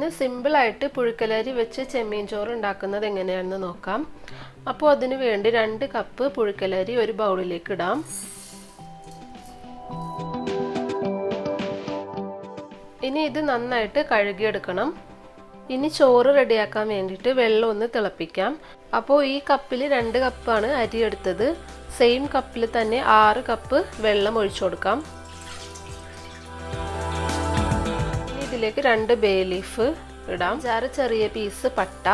ഇന്ന് സിമ്പിൾ ആയിട്ട് പുഴുക്കലരി വെച്ച് ചെമ്മീൻ ചോറ് ഉണ്ടാക്കുന്നത് എങ്ങനെയാണെന്ന് നോക്കാം. അപ്പോൾ അതിനു വേണ്ടി 2 കപ്പ് പുഴുക്കലരി ഒരു ബൗളിലേക്ക് ഇടാം. ഇനി ഇത് നന്നായിട്ട് കഴുകിയെടുക്കണം. ഇനി ചോറ് റെഡിയാക്കാൻ വേണ്ടിയിട്ട് വെള്ളം ഒന്ന് തിളപ്പിക്കാം. അപ്പോൾ ഈ കപ്പിൽ 2 കപ്പാണ് അരി എടുത്തത്. സെയിം കപ്പിൽ തന്നെ 6 കപ്പ് വെള്ളം ഒഴിച്ചു കൊടുക്കാം. ഇനി ഇതിലേക്ക് 2 ബേ ലീഫ് ഇടാം, 6 ചെറിയ പീസ് പട്ട,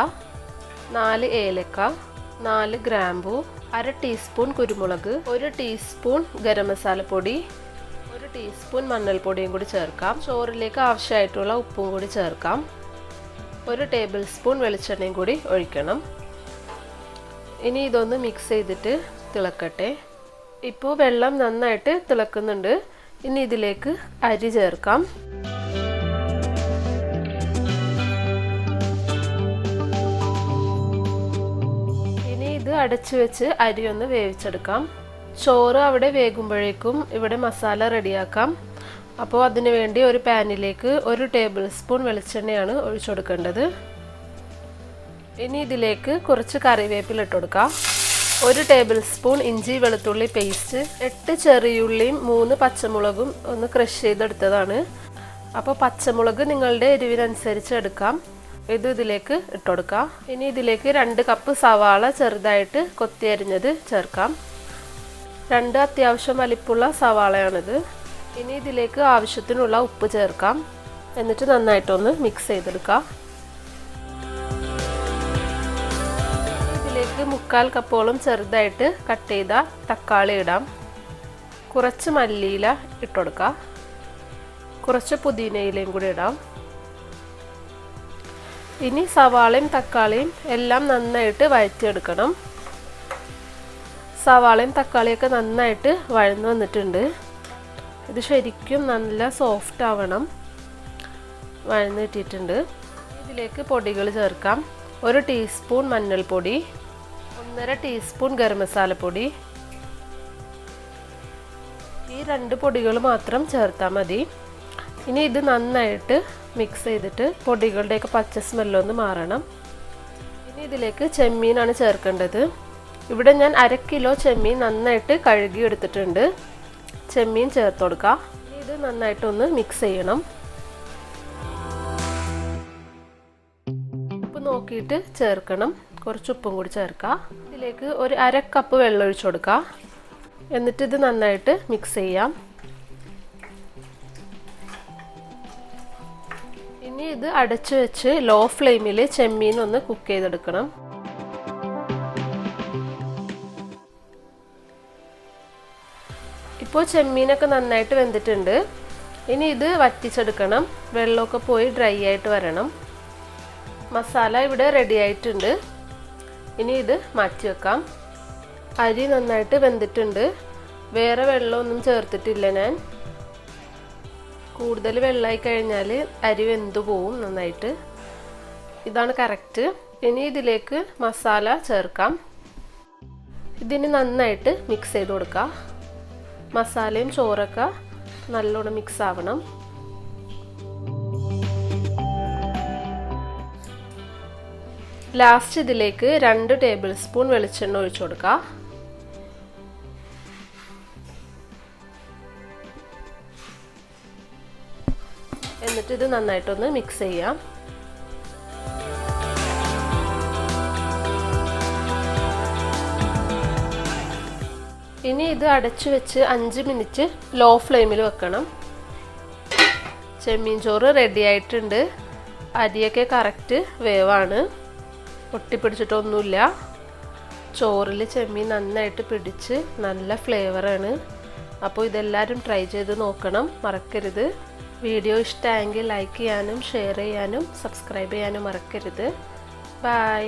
4 ഏലക്ക, 4 ഗ്രാമ്പൂ, 1/2 ടീസ്പൂൺ കുരുമുളക്, 1 ടീസ്പൂൺ ഗരം മസാലപ്പൊടി, 1 ടീസ്പൂൺ മഞ്ഞൾപ്പൊടിയും കൂടി ചേർക്കാം. ചോറിലേക്ക് ആവശ്യമായിട്ടുള്ള ഉപ്പും കൂടി ചേർക്കാം. 1 ടേബിൾ സ്പൂൺ വെളിച്ചെണ്ണയും കൂടി ഒഴിക്കണം. ഇനി ഇതൊന്ന് മിക്സ് ചെയ്തിട്ട് തിളക്കട്ടെ. ഇപ്പോൾ വെള്ളം നന്നായിട്ട് തിളക്കുന്നുണ്ട്. ഇനി ഇതിലേക്ക് അരി ചേർക്കാം. ഇനി ഇത് അടച്ചു വെച്ച് അരി ഒന്ന് വേവിച്ചെടുക്കാം. ചോറ് അവിടെ വേകുമ്പോഴേക്കും ഇവിടെ മസാല റെഡിയാക്കാം. അപ്പോൾ അതിനു വേണ്ടി ഒരു പാനിലേക്ക് 1 ടേബിൾ സ്പൂൺ വെളിച്ചെണ്ണയാണ് ഒഴിച്ചു കൊടുക്കേണ്ടത്. ഇനി ഇതിലേക്ക് കുറച്ച് കറിവേപ്പില ഇട്ട് കൊടുക്കാം. 1 ടേബിൾ സ്പൂൺ ഇഞ്ചി വെളുത്തുള്ളി പേസ്റ്റ്, 8 ചെറിയുള്ളിയും 3 പച്ചമുളകും ഒന്ന് ക്രഷ് ചെയ്തെടുത്തതാണ്. അപ്പോൾ പച്ചമുളക് നിങ്ങളുടെ എരിവിനനുസരിച്ച് എടുക്കാം. ഇത് ഇതിലേക്ക് ഇട്ട് കൊടുക്കാം. ഇനി ഇതിലേക്ക് 2 കപ്പ് സവാള ചെറുതായിട്ട് കൊത്തി അരിഞ്ഞത് ചേർക്കാം. 2 അത്യാവശ്യം വലിപ്പമുള്ള സവാളയാണിത്. ഇനി ഇതിലേക്ക് ആവശ്യത്തിനുള്ള ഉപ്പ് ചേർക്കാം. എന്നിട്ട് നന്നായിട്ടൊന്ന് മിക്സ് ചെയ്തെടുക്കാം. ഇതിലേക്ക് 1/4 കപ്പോളം ചെറുതായിട്ട് കട്ട് ചെയ്ത തക്കാളി ഇടാം. കുറച്ച് മല്ലിയില ഇട്ടുകൊടുക്കാം. കുറച്ച് പുതിനയിലയും കൂടി ഇടാം. ഇനി സവാളയും തക്കാളിയും എല്ലാം നന്നായിട്ട് വഴറ്റിയെടുക്കണം. സവാളയും തക്കാളിയൊക്കെ നന്നായിട്ട് വഴന്നു വന്നിട്ടുണ്ട്. ഇത് ശരിക്കും നല്ല സോഫ്റ്റ് ആവണം. വഴന്ന് കിട്ടിയിട്ടുണ്ട്. ഇതിലേക്ക് പൊടികൾ ചേർക്കാം. 1 ടീസ്പൂൺ മഞ്ഞൾപ്പൊടി, 1/2 ടീസ്പൂൺ ഗരം മസാലപ്പൊടി. ഈ 2 പൊടികൾ മാത്രം ചേർത്താൽ മതി. ഇനി ഇത് നന്നായിട്ട് മിക്സ് ചെയ്തിട്ട് പൊടികളുടെയൊക്കെ പച്ച സ്മെല്ലൊന്ന് മാറണം. ഇനി ഇതിലേക്ക് ചെമ്മീനാണ് ചേർക്കേണ്ടത്. ഇവിടെ ഞാൻ 1/2 കിലോ ചെമ്മീൻ നന്നായിട്ട് കഴുകി എടുത്തിട്ടുണ്ട്. ചെമ്മീൻ ചേർത്ത് കൊടുക്കുക. ഇത് നന്നായിട്ടൊന്ന് മിക്സ് ചെയ്യണം. ഉപ്പ് നോക്കിയിട്ട് ചേർക്കണം. കുറച്ച് ഉപ്പും കൂടി ചേർക്കുക. ഇതിലേക്ക് ഒരു 1/2 കപ്പ് വെള്ളം ഒഴിച്ചു കൊടുക്കുക. എന്നിട്ട് ഇത് നന്നായിട്ട് മിക്സ് ചെയ്യാം. ഇനി ഇത് അടച്ചു വെച്ച് ലോ ഫ്ലെയിമിൽ ചെമ്മീൻ ഒന്ന് കുക്ക് ചെയ്തെടുക്കണം. ഇപ്പോൾ ചെമ്മീനൊക്കെ നന്നായിട്ട് വെന്തിട്ടുണ്ട്. ഇനി ഇത് വറ്റിച്ചെടുക്കണം. വെള്ളമൊക്കെ പോയി ഡ്രൈ ആയിട്ട് വരണം. മസാല ഇവിടെ റെഡി ആയിട്ടുണ്ട്. ഇനി ഇത് മാറ്റി വെക്കാം. അരി നന്നായിട്ട് വെന്തിട്ടുണ്ട്. വേറെ വെള്ളമൊന്നും ചേർത്തിട്ടില്ല ഞാൻ. കൂടുതൽ വെള്ളമായി കഴിഞ്ഞാൽ അരി വെന്തു പോവും നന്നായിട്ട്. ഇതാണ് കറക്റ്റ്. ഇനി ഇതിലേക്ക് മസാല ചേർക്കാം. ഇതിന് നന്നായിട്ട് മിക്സ് ചെയ്ത് കൊടുക്കാം. മസാലയും ചോറൊക്കെ നല്ലോണം മിക്സ് ആവണം. ലാസ്റ്റ് ഇതിലേക്ക് 2 ടേബിൾ സ്പൂൺ വെളിച്ചെണ്ണ ഒഴിച്ചു കൊടുക്കാം. എന്നിട്ട് ഇത് നന്നായിട്ടൊന്ന് മിക്സ് ചെയ്യാം. ഇനി ഇത് അടച്ചു വെച്ച് 5 മിനിറ്റ് ലോ ഫ്ലെയിമിൽ വെക്കണം. ചെമ്മീൻ ചോറ് റെഡി ആയിട്ടുണ്ട്. അരിയൊക്കെ കറക്റ്റ് വേവാണ്. ഒട്ടിപ്പിടിച്ചിട്ടൊന്നുമില്ല. ചോറിൽ ചെമ്മീൻ നന്നായിട്ട് പിടിച്ച് നല്ല ഫ്ലേവറാണ്. അപ്പോൾ ഇതെല്ലാവരും ട്രൈ ചെയ്ത് നോക്കണം, മറക്കരുത്. വീഡിയോ ഇഷ്ടമായെങ്കിൽ ലൈക്ക് ചെയ്യാനും ഷെയർ ചെയ്യാനും സബ്സ്ക്രൈബ് ചെയ്യാനും മറക്കരുത്. ബൈ.